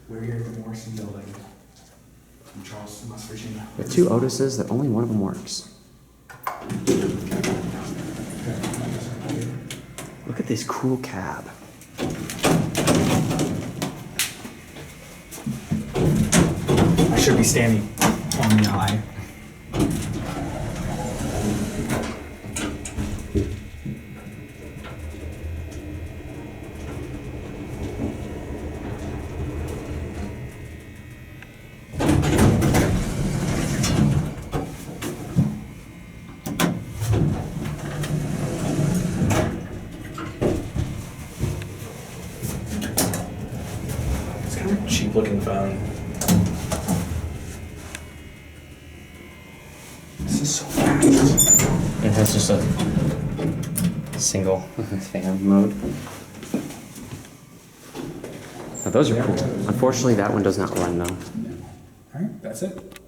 We're here at the Morrison Building in Charleston, West Virginia. We have two Otises that only one of them works. Look at this cool cab. I should be standing on the eye. It's kind of a cheap looking phone. This is so fast. It has just a single fan mode. Now those are cool. Unfortunately, that one does not run though. Alright, that's it.